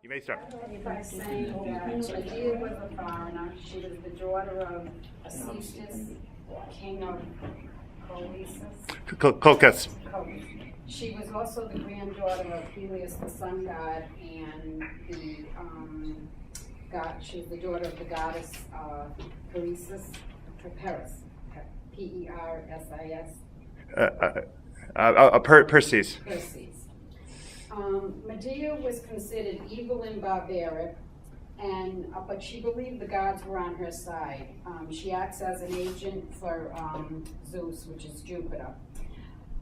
You may start. By saying that Medea was a foreigner. She was the daughter of Acetus, king of Colchis. She was also the granddaughter of Helios, the sun god, and the she was the daughter of the goddess Paris, P-E-R-S-I-S. Perses. Perses. Medea was considered evil and barbaric, and but she believed the gods were on her side. She acts as an agent for Zeus, which is Jupiter.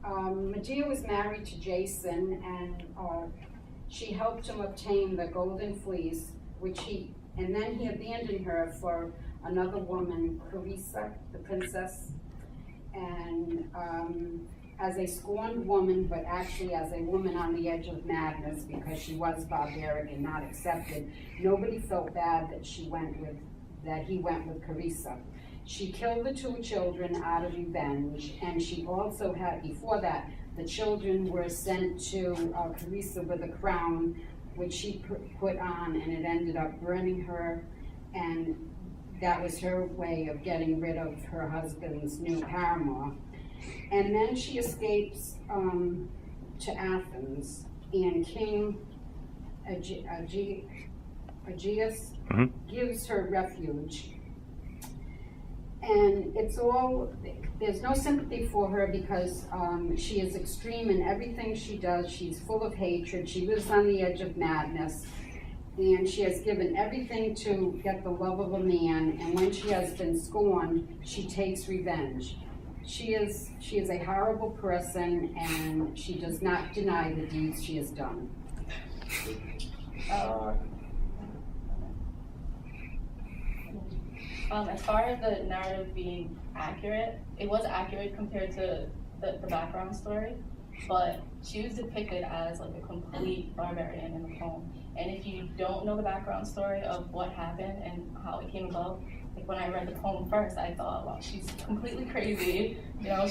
Medea was married to Jason, and she helped him obtain the golden fleece, and then he abandoned her for another woman, Carissa, the princess, and as a scorned woman, but actually as a woman on the edge of madness because she was barbaric and not accepted. Nobody felt bad that he went with Carissa. She killed the two children out of revenge, and she also had, before that, the children were sent to Carissa with a crown, which she put on, and it ended up burning her, and that was her way of getting rid of her husband's new paramour. And then she escapes to Athens, and King Aegeus gives her refuge. And there's no sympathy for her because she is extreme in everything she does. She's full of hatred. She lives on the edge of madness. And she has given everything to get the love of a man. And when she has been scorned, she takes revenge. She is a horrible person, and she does not deny the deeds she has done. As far as the narrative being accurate, it was accurate compared to the background story, but she was depicted as like a complete barbarian in the poem. And if you don't know the background story of what happened and how it came about, like when I read the poem first, I thought, wow, she's completely crazy,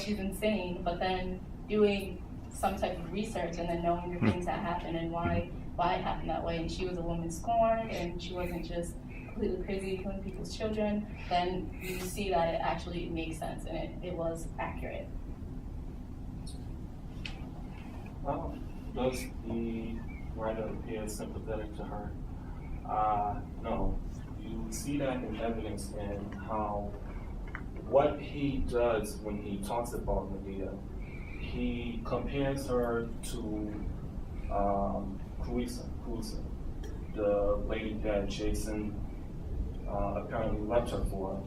she's insane. But then doing some type of research and then knowing the things that happened and why it happened that way, and she was a woman scorned, and she wasn't just completely crazy killing people's children, then you see that it actually makes sense and it was accurate. Well, does the writer appear sympathetic to her? No. You see that in evidence in how what he does when he talks about Medea. He compares her to Carissa, the lady that Jason apparently left her for.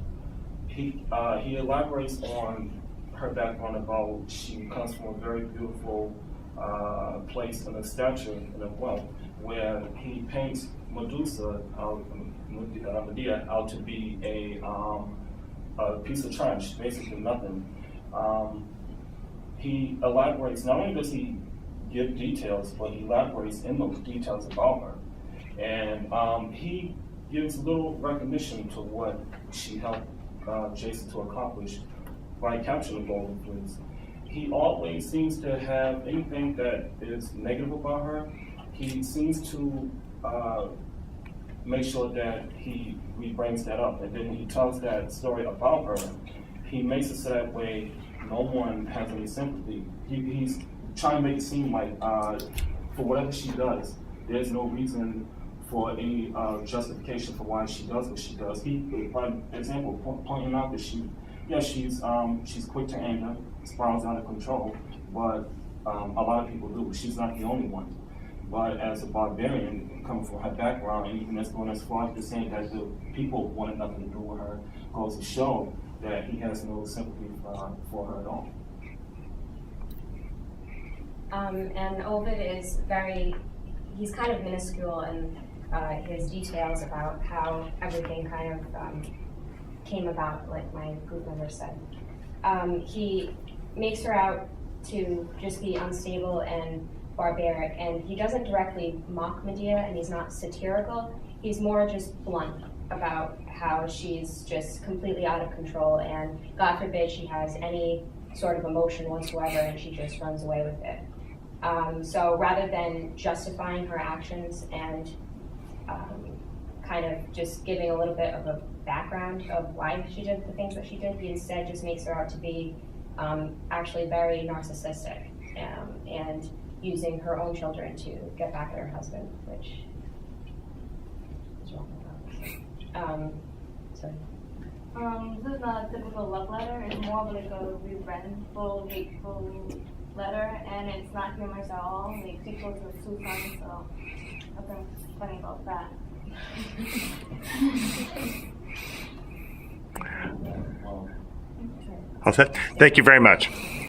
He elaborates on her background about she comes from a very beautiful place in a stature and a wealth, where he paints Medea out to be a piece of trash, basically nothing. He elaborates, not only does he give details, but he elaborates in those details about her. And he gives little recognition to what she helped Jason to accomplish by capturing the golden fleece. He always seems to have anything that is negative about her. He seems to make sure that he brings that up. And then when he tells that story about her, he makes it so that way no one has any sympathy. He's trying to make it seem like for whatever she does, there's no reason for any justification for why she does what she does. He, for example, pointing out that she's quick to anger, spirals out of control, but a lot of people do. She's not the only one. But as a barbarian, coming from her background, and even going as far as saying that the people wanted nothing to do with her, goes to show that he has no sympathy for her at all. And Ovid is he's kind of minuscule in his details about how everything kind of came about, like my group member said. He makes her out to just be unstable and barbaric, and he doesn't directly mock Medea, and he's not satirical. He's more just blunt about how she's just completely out of control, and God forbid she has any sort of emotion whatsoever, and she just runs away with it. So rather than justifying her actions and kind of just giving a little bit of a background of why she did the things that she did. He instead just makes her out to be actually very narcissistic and using her own children to get back at her husband, which is wrong with that. So. This is not a typical love letter. It's more of like a revengeful, hateful letter, and it's not humorous at all. Like, she goes with suicide, so nothing funny about that. All set. Thank you very much.